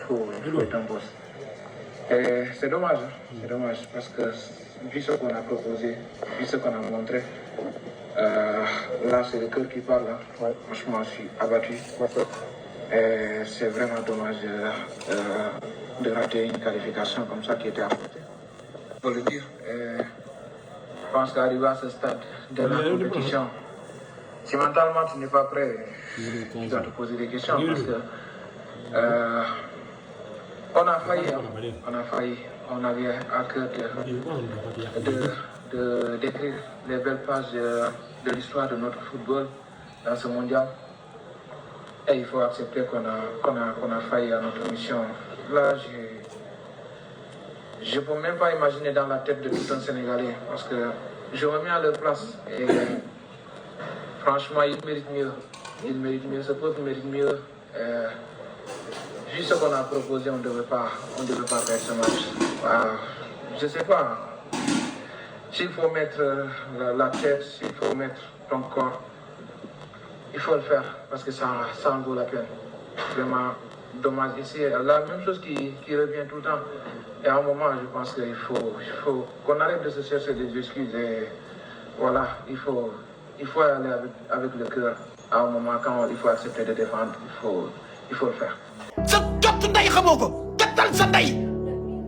faut être un boss. Et c'est dommage, parce que vu ce qu'on a proposé, vu ce qu'on a montré, là c'est le cœur qui parle. Hein. Ouais. Franchement, je suis abattu. Et c'est vraiment dommage de rater une qualification comme ça qui était apportée. Il faut le dire. Et je pense qu'arriver à ce stade de la compétition, si mentalement tu n'es pas prêt, tu dois te poser des questions parce que on a failli, on avait à cœur d'écrire les belles pages de l'histoire de notre football dans ce mondial. Et il faut accepter qu'on a failli à notre mission. Là, je ne peux même pas imaginer dans la tête de tout un Sénégalais parce que je me mets à leur place et franchement, ils méritent mieux. Ils méritent mieux, ce peuple mérite mieux. Vu ce qu'on a proposé, on ne devait pas perdre ce match. Je ne sais pas. S'il faut mettre la tête, s'il faut mettre ton corps, il faut le faire parce que ça en vaut la peine. Vraiment dommage. Ici, la même chose qui revient tout le temps. Et à un moment, je pense qu'il faut qu'on arrête de se chercher des excuses. Et voilà, il faut aller avec le cœur. À un moment, quand il faut accepter de défendre, il faut le faire. sa jot nday xamoo ko kattal sa nday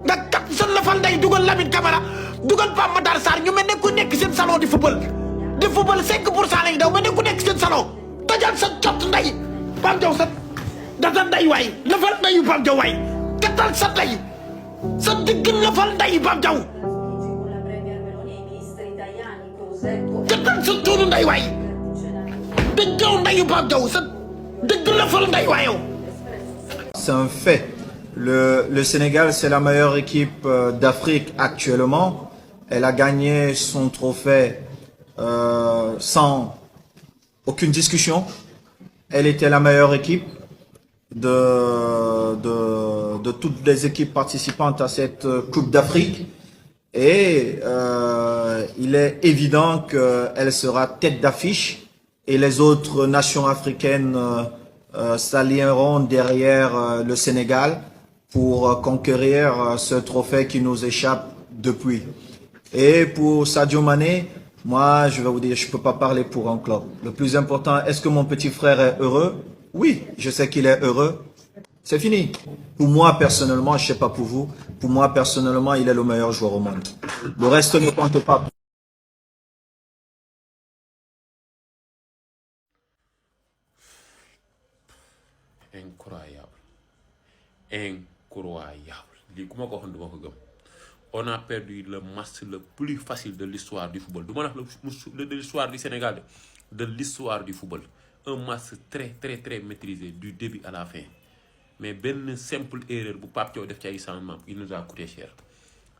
nga kat sa lafal nday dugal Lamine Camara dugal Pape Matar Sarr ñu mel ne ku nekk seen salon di football 5% lañu daw mel ne ku nekk seen salon tojal sa jot nday Pape Diaw sa data nday waay lafal ndayu Pape Diaw waay kattal sa nday sa digg lafal nday Pape Diaw kattal sa tuunu nday waay diggaw ndayu Pape Diaw sa digg lafal nday waayow. C'est un fait. Le Sénégal, c'est la meilleure équipe d'Afrique actuellement. Elle a gagné son trophée sans aucune discussion. Elle était la meilleure équipe de toutes les équipes participantes à cette Coupe d'Afrique. Et il est évident qu'elle sera tête d'affiche et les autres nations africaines s'allieront derrière le Sénégal pour conquérir ce trophée qui nous échappe depuis. Et pour Sadio Mané, moi je vais vous dire, je ne peux pas parler pour un club. Le plus important, est-ce que mon petit frère est heureux? Oui, je sais qu'il est heureux. C'est fini. Pour moi personnellement, je ne sais pas pour vous, pour moi personnellement, il est le meilleur joueur au monde. Le reste ne compte pas. Incroyable. On a perdu le match le plus facile de l'histoire du football. De l'histoire du Sénégal, de l'histoire du football. Un match très très très maîtrisé du début à la fin. Mais une simple erreur pour Pape Thiaw def ci ay changement, il nous a coûté cher.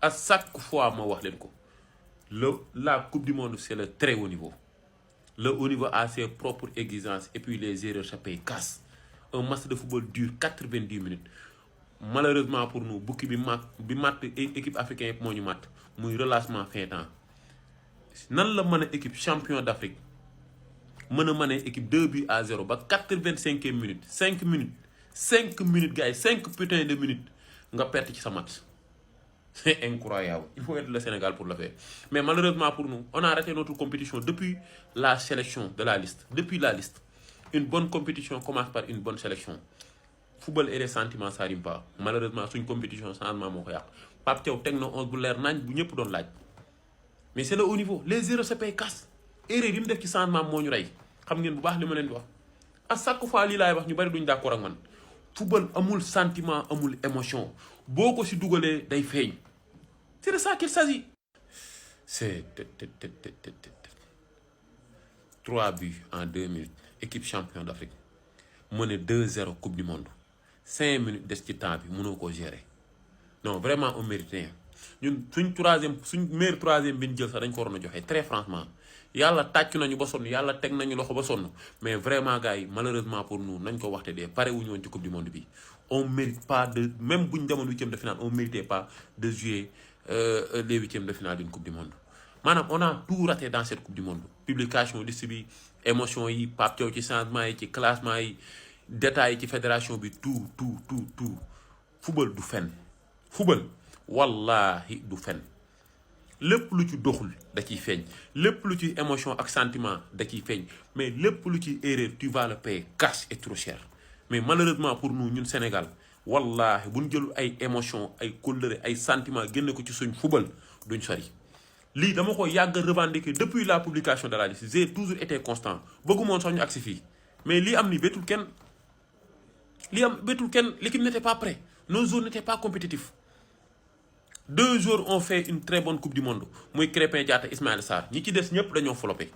À chaque fois ma wax len ko, la Coupe du monde c'est le très haut niveau. Le haut niveau a ses propres exigences et puis les erreurs ça paye casse. Un match de football dure 90 minutes. Malheureusement pour nous, bouki bi mat équipe africaine mo ñu mat, muy relâchement fin temps. Nan la mëna équipe champion d'Afrique mëna équipe 2-0 ba 85e minute, 5 minutes gars, 5 putain de minutes nga perdre ci sa match. C'est incroyable. Il faut être le Sénégal pour le faire. Mais malheureusement pour nous, on a arrêté notre compétition depuis la sélection de la liste. Depuis la liste. Une bonne compétition commence par une bonne sélection. Football et les sentiments, ça rime pas. Malheureusement, c'est une compétition changement moo ko yàq. Pape Thiaw teg na 11 bu leer nañ bu ñëpp doon laaj. Mais c'est le haut niveau. Les erreurs se payent casse. Erreur yi mu def ci changement moo ñu rey. Xam ngeen bu baax li ma leen di wax. À chaque fois lii laay wax ñu bari duñ d'accord ak man. Football amul sentiment, amul émotion. Boo ko si dugalee day feeñ. C'est de ça qu'il s'agit. C'est 3 buts en 2 minutes. Équipe champion d'Afrique. Mené 2-0 Coupe du monde. 5 minutes de ci temps bi mënoo ko gérer. Non, vraiment on mérite rien. Ñun suñ meilleur troisième bi ñu jël sax dañ ko waroon a joxe très franchement. Yàlla tàcc nañu ba sonn, yàlla teg nañu loxo ba sonn. Mais vraiment gars yi, malheureusement pour nous, nañ ko waxte dee pare wuñu woon ci Coupe du monde bi. On mérite pas de, même buñ demoon 8e de finale, on méritait pas de jouer les 8e de finale d'une Coupe du monde. Manam on a tout raté dans cette Coupe du monde. Publication liste bi, émotion yi, Pape Thiaw ci changement yi, ci classement yi, détails yi ci fédération bi, tout. football du fen football wallahi du fen lépp lu ci doxul da ciy feeñ lépp lu ci émotion ak sentiment da ciy feeñ mais lépp lu ci erreur tu vas le payer cash et trop cher mais malheureusement pour nous ñun Sénégal wallahi buñ jël ay émotion ay colère ay sentiment génne ko ci suñ football duñ sori lii dama ko yàgg revendiquer depuis la publication de la liste j'ai toujours été constant bëggumoon sax ñu agsi fii mais lii am ni bétul kenn l'équipe n'était pas prête nos joueurs n'étaient pas compétitifs 2 jours ont fait une très bonne coupe du monde muy Krépin Diatta Ismaïla Sarr ñi ci des ñëpp dañoo floppé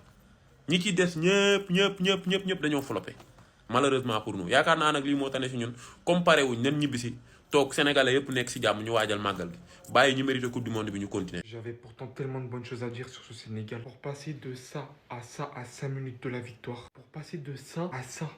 ñi ci des ñëpp dañoo floppé malheureusement pour nous yaakaar naa nag lii moo tane si ñun comparé wuñ nen ñibbisi toog sénégalais yëpp nekk si jàmm ñu waajal màggal gi bàyyi ñu mérité coupe du monde bi ñu continuer. J'avais pourtant tellement de bonnes choses à dire sur ce Sénégal. Pour passer de ça à 5 minutes de la victoire. Pour passer de ça à ça.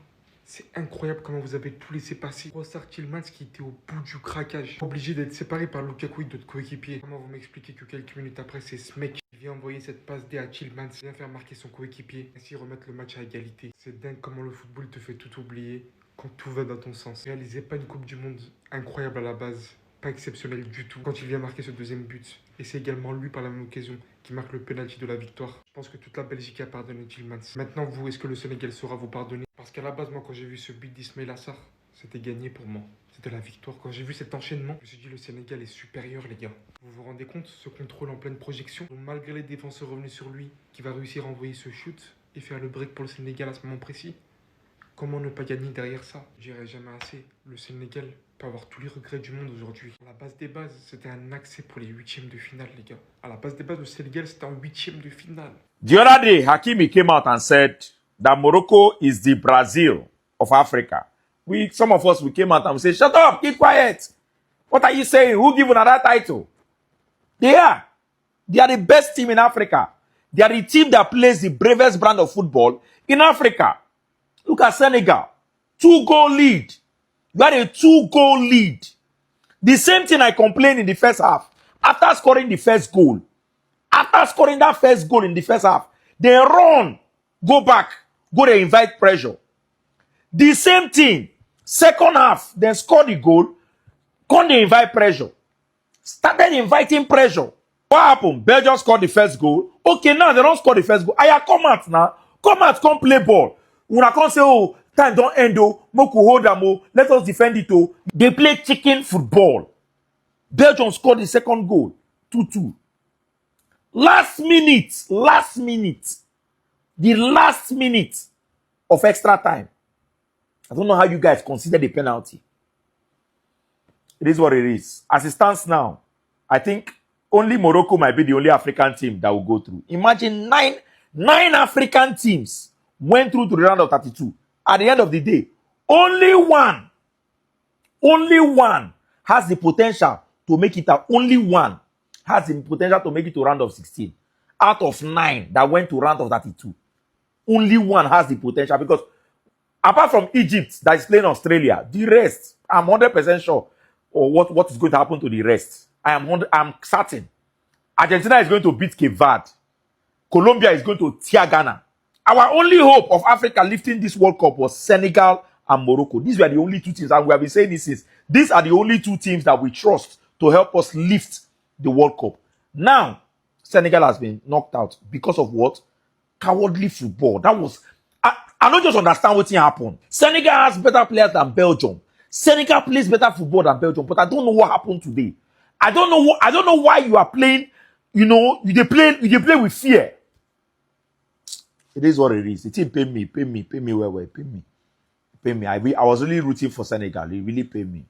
C'est incroyable comment vous avez tout laissé passer. Trossard Tielemans qui était au bout du craquage. Obligé d'être séparé par Lukaku et d'autres coéquipiers. Comment vous m'expliquez que quelques minutes après, c'est ce mec qui vient envoyer cette passe D à Tielemans, vient faire marquer son coéquipier, ainsi remettre le match à égalité. C'est dingue comment le football te fait tout oublier quand tout va dans ton sens. Réalisez pas une Coupe du Monde incroyable à la base, pas exceptionnelle du tout. Quand il vient marquer ce deuxième but, et c'est également lui par la même occasion qui marque le penalty de la victoire. Je pense que toute la Belgique a pardonné Tielemans. Maintenant, vous, est-ce que le Sénégal saura vous pardonner? Parce qu'à la base, moi, quand j'ai vu ce but d'Ismaïla Sarr, c'était gagné pour moi. C'était la victoire. Quand j'ai vu cet enchaînement, je me suis dit, le Sénégal est supérieur, les gars. Vous vous rendez compte, ce contrôle en pleine projection, donc, malgré les défenseurs revenus sur lui, qui va réussir à envoyer ce shoot et faire le break pour le Sénégal à ce moment précis. Comment ne pas gagner derrière ça? J'irai jamais assez. Le Sénégal peut avoir tous les regrets du monde aujourd'hui. À la base des bases, c'était un accès pour les 8e de finale, les gars. À la base des bases, le Sénégal, c'était en 8e de finale. The other day, Hakimi came out and said that Morocco is the Brazil of Africa. Some of us, we came out and we said, shut up, keep quiet. What are you saying? Who give you that title? They are. They are the best team in Africa. They are the team that plays the bravest brand of football in Africa. Look at Senegal. 2-goal lead. You had a 2-goal lead. The same thing I complained in the first half. After scoring the first goal, after scoring that first goal in the first half, they run, go back, go to invite pressure. The same thing, second half, they score the goal, come they invite pressure. Started inviting pressure. What happened? Belgium scored the first goal. Okay, now they don't score the first goal. Come out now. Come out, come play ball. When I can't say, oh, time don't end, oh, Moku hold them, oh, let us defend it, oh. They play chicken football. Belgium scored the second goal, 2-2. Last minute, the last minute of extra time. I don't know how you guys consider the penalty. It is what it is. As it stands now, I think only Morocco might be the only African team that will go through. Imagine nine African teams went through to the round of 32. At the end of the day, only one has the potential to make it out. Only one has the potential to make it to round of 16. Out of 9 that went to round of 32. Only one has the potential, because apart from Egypt that is playing Australia, the rest, I'm 100% sure of what is going to happen to the rest. I'm certain. Argentina is going to beat Cape Verde. Colombia is going to tear Ghana. Our only hope of Africa lifting this World Cup was Senegal and Morocco. These were the only 2 teams, and we have been saying this since. These are the only 2 teams that we trust to help us lift the World Cup. Now, Senegal has been knocked out because of what? Cowardly football. That was... I don't just understand what happened. Senegal has better players than Belgium. Senegal plays better football than Belgium, but I don't know what happened today. I don't know why you are playing, you play with fear. It is what it is. The team pay me well, pay me. I was really rooting for Senegal. It really paid me.